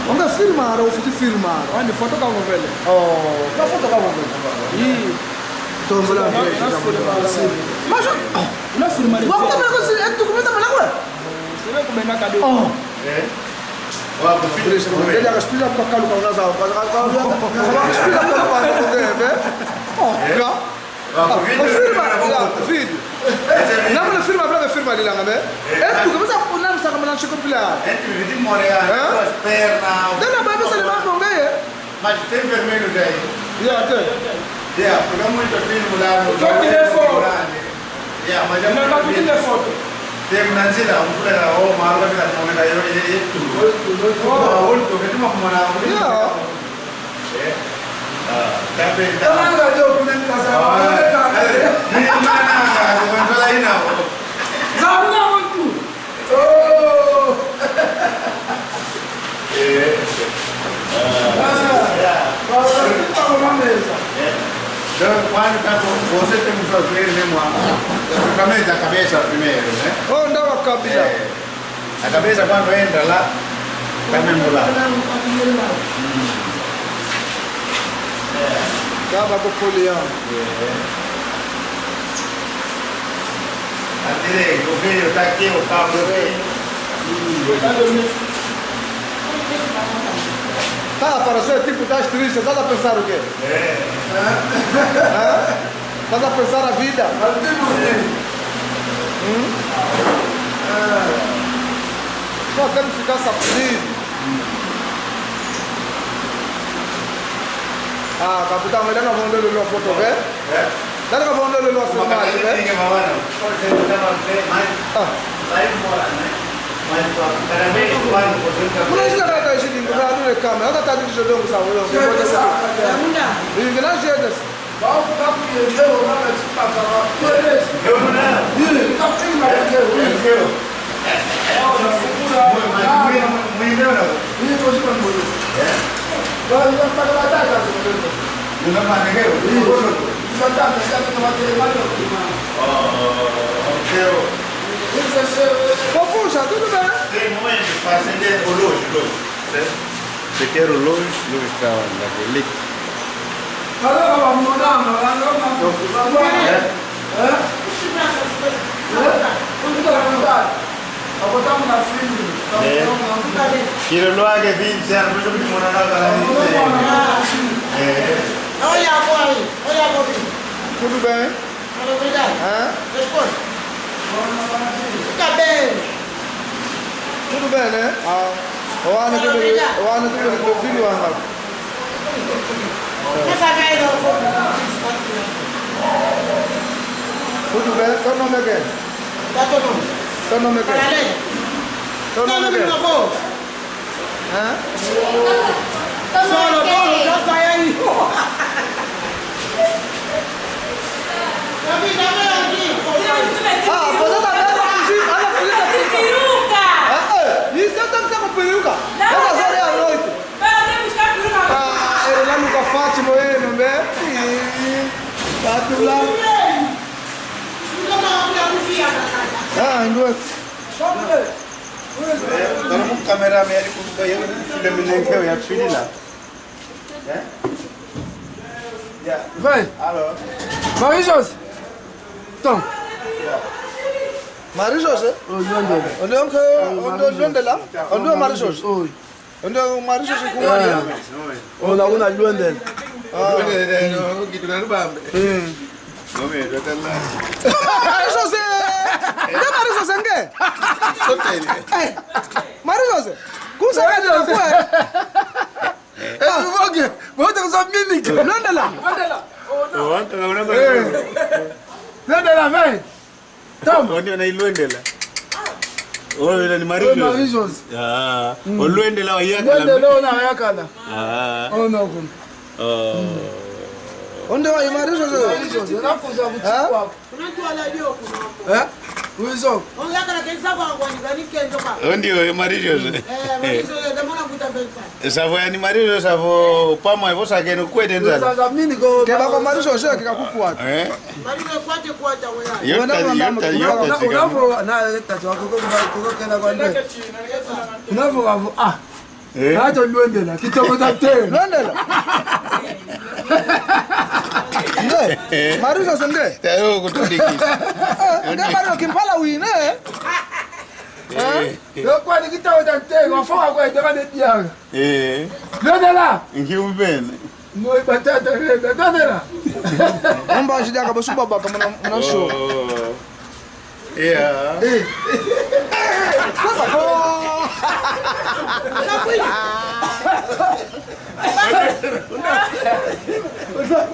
Unga filmar ou futi filmar? Quando foto com a novela. Oh, na foto com a novela. Então vou lá ver. Mas não filmar. Vamos também conseguir. É tu começa a falar agora. Você vai comer na cadeia. Oh. É. Ó, por filho isso não é. Ele explica para cá o casal. Explica para cá o casal. Oh, vídeo. Não, não firma para firma ali lá, né? É tu começa a pôr na nossa câmera chico pilar. É tu vem de morar, as pernas. Não, vai você levar com quem? Mas tem vermelho daí. Yeah, porque muito filme lá no. Só tirar foto. Yeah, mas eu não tirar foto. Tem na zila, um fulano lá, oh, mas agora está tomando aí, é tudo. Oh, olha, que tu não como na. Yeah. Tá bem, tá. Não, não, eu não tenho casa. Não vai aí não. Não, não muito. Oh. Então, quando está com você tem que fazer mesmo a cabeça primeiro, né? Onde é a cabeça? A cabeça quando entra lá, está mesmo lá. Acaba com o polião. A direita, o filho está aqui, o cabo do filho. Tá, para ser tipo das tristes, estás a pensar o quê? Estás a pensar a vida? Só temos que ficar sacudido. Ah, capitão, ele não vai andar no foto, vê? Dá não vai andar no filmagem, vê? Sai embora, né? Mas para mim, quando você Mulai sila kata isi di kamera ni kamera, ada tadi di jodong sa ulo. Ini kena jelas. Bau kamu yang dia orang nak cepat kalau beres. Eu não. Kamu ini nak dia. Eu. Oh, nak Muito não. ini tu cuma bolu. Kalau yang pada ada kan sebenarnya. Não vai negar. Sudah tak ada tempat yang mana. Ok. Confusa, tudo bem? Tem momentos para acender o luz, certo? Você quer o luz está naquele. Kalau kamu mau nak, kalau kamu Apa tahu nak film? Kira lu agak bincang, belum di mana nak ini. Olha, boy. Olha, boy. Tudo bem? Obrigado. Responde. Fica bem. Tudo bem, né? O ano que meu filho anda. Essa velha não foi. Tudo bem? Teu nome é quem? Dá teu nome. Teu nome é quem? Paralelo. Teu nome é quem? Solo, já sai aí. Ah, você tá vendo a fugir? Olha a fugir da peruca! Isso eu tenho que ser com peruca! Essa hora é a noite! Ah, ele lá nunca faz, moeno, né? Tá tudo lá. Ah, duas. Kalau mau kamera merah aku bayar sudah menengkau ya sudah lah. Ya. Vai. Halo. Marijos. Então. Marijos, eh? Onde é lá? Onde é Marijos? Oi. Onde é Marijos com o Maria? Ona una London. Não, gitu kan bang. Ngomel datang lah. Marijos, é Marijos enggak? Hotel. Marijos, como você vai lá fora? Vou ter que usar mímica. Onde é lá? Oh, anta kau nak kau. London lá, vem. Toma. Oh, ni nak London lah. Oh, ni Marijos. Marijos. Ah, oh London lah ayah London kalau. lá na yakala. Ah. Oh no. Onde é Marijos? Marijos, eu não pus a butiá. É? Luizão. Oh, ndio Marijos. Savo ya ni Marijos savo pama hivyo sake ni kwete nzala. Sasa mimi niko Que vai com Marijos, que vai com quatro. Eh? Unavyo unavyo na tatu wako kwa kenda kwa ndege. Unavyo Nacho Luendela, kitoko cha tena. Lwendela. Nde. Maruza sende. Tayo kutundiki. Nde bado kimpala wine. Yo kwani kitoko cha tena, wafoka kwa itoka netiaga. Luendela. Ngiubene. Moi batata renda, Luendela. Mamba shida kabo suba baka mna show. Yeah.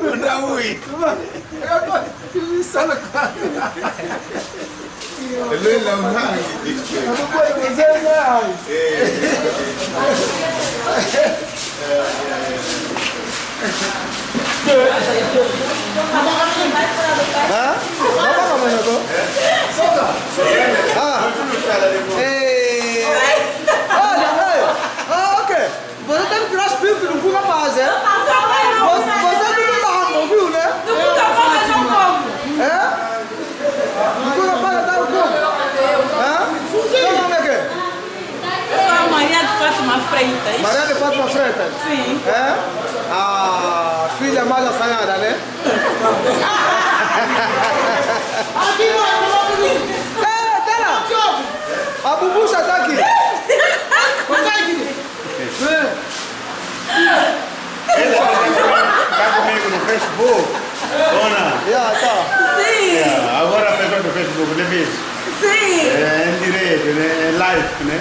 Undawi. Sana kwa. Lela unhangi. Kwa mzee Ah? Baba kama yako? Soka. Ah. Ok. Você tem que tirar os pios do cu rapaz, é? Você não tá ramo, viu, né? É? O cu rapaz tá o cu. Seu nome é quê? Maria de Fátima Freitas. Maria de Fátima Freitas? Sim. É? A filha mais assanhada, né? Tá lá. A bubucha tá aqui. Tá comigo no Facebook? Dona? Tá. Sim. Agora a pessoa do Facebook, ele diz. Sim. Em direito, né? Em live, né?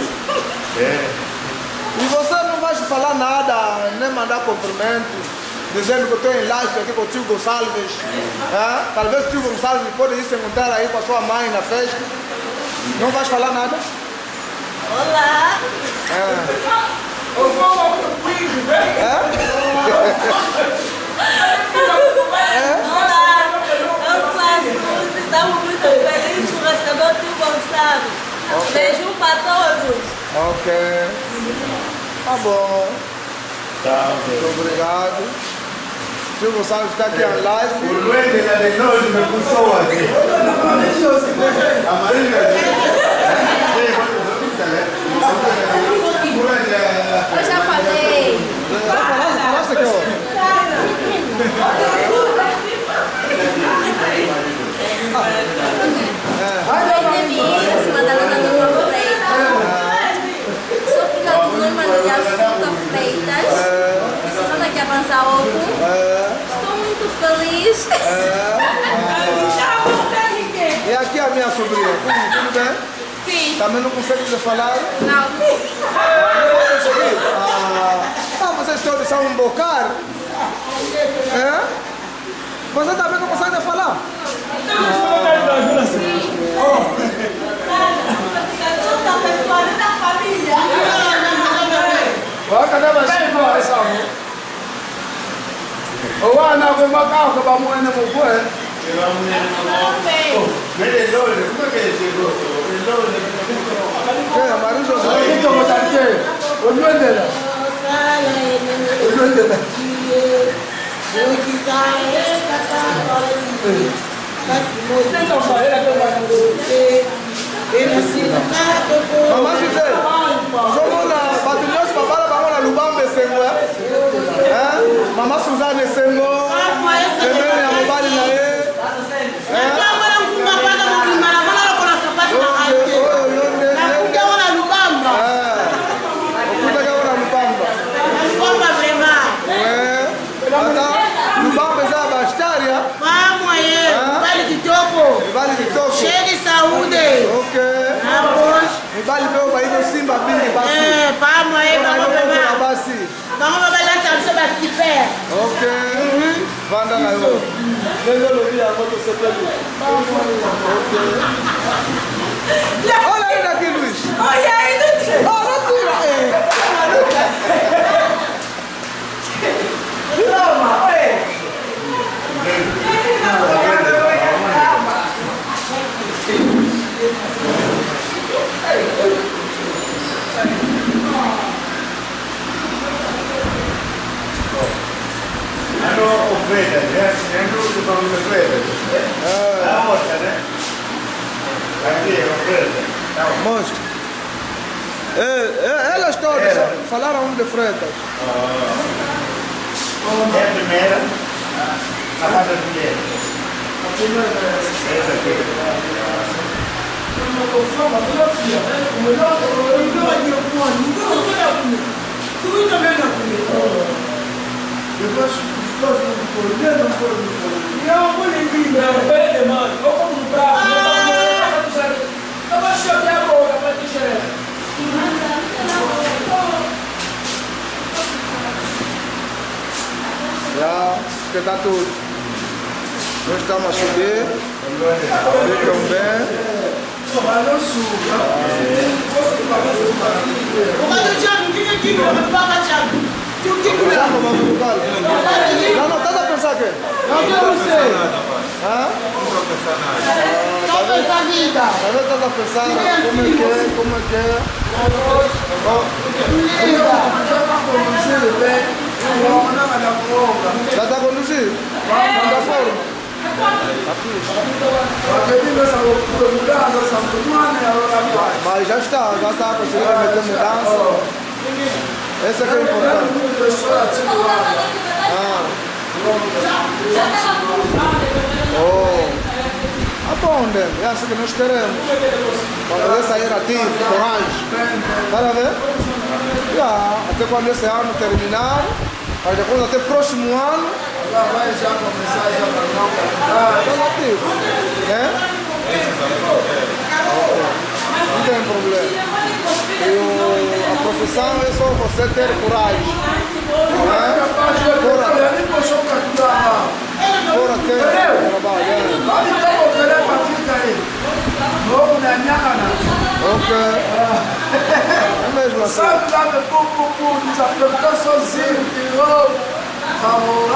E você não vai falar nada, nem mandar cumprimentos, dizendo que eu estou em live aqui com o tio Gonçalves. Talvez o tio Gonçalves pode ir se encontrar aí com a sua mãe na festa. Não vais falar nada? Olá. Olá. Eu faço. Estamos muito felizes por receber o tio Gonçalves. Beijo para todos. Ok. Tá bom. Tá, Muito obrigado. O tio Gonçalves está aqui em live. O Luende da de nós me puxou aqui. A Marília. Eu já falei. Falaste aqui, ó. Sou Madalena Norma Freitas. Sou filha do Norma de Assunta Freitas. Suzana que avança ovo. Estou muito feliz. E aqui a minha sobrinha. Tudo bem? Sim. Também não consegue lhe falar? Não. Vocês todos são um bocar? É? Você também não consegue falar? Wakati bashikwa hesabu. Owana kwe makao kwa mwene mkwe. Kitoko cha tena. Luendela. Luendela. Mamãe Gisele, somos batalhões para falar para Lubambe Sengo. Mamãe Suzane Sengo, também a mobile na e. Vale de toco. Cheio de saúde. Ok. Vamos. E vale ver o país do Simba Bini Bassi. Vamos aí, vamos beber. Bassi. Vamos beber lá, sabe, sobre as de pé. Ok. Vanda na eu. Lelo dia moto sepelo. Ok. Olha aí daqui, Luiz. Olha aí, Dudu. Olha tudo. Toma, oi. Hanno offrete, hanno tutto con le offrete. La volta, né? Aqui, offrete. Mostra. Elas todas falaram de Freitas. É a primeira. A casa primeira. Essa aqui. Já, que está tudo. Nós estamos a subir. Ficam bem. Não, não, estás a pensar que? Não quero ser. Hã? Não pensa vida. Talvez estás a pensar como é que é. Já está a conduzir? Manda fora. Mas já está a conseguir meter mudança. Essa que é importante. Bom, é assim que nós queremos. Quando ele sair ativo, coragem. Para ver? Até quando esse ano terminar, mas depois até próximo ano, vai já começar a ativo. Né? Não tem problema. E a profissão é só você ter coragem. Fora ter trabalho. Ok. É mesmo assim. Sabe lá, meu povo, desapertou sozinho, tirou.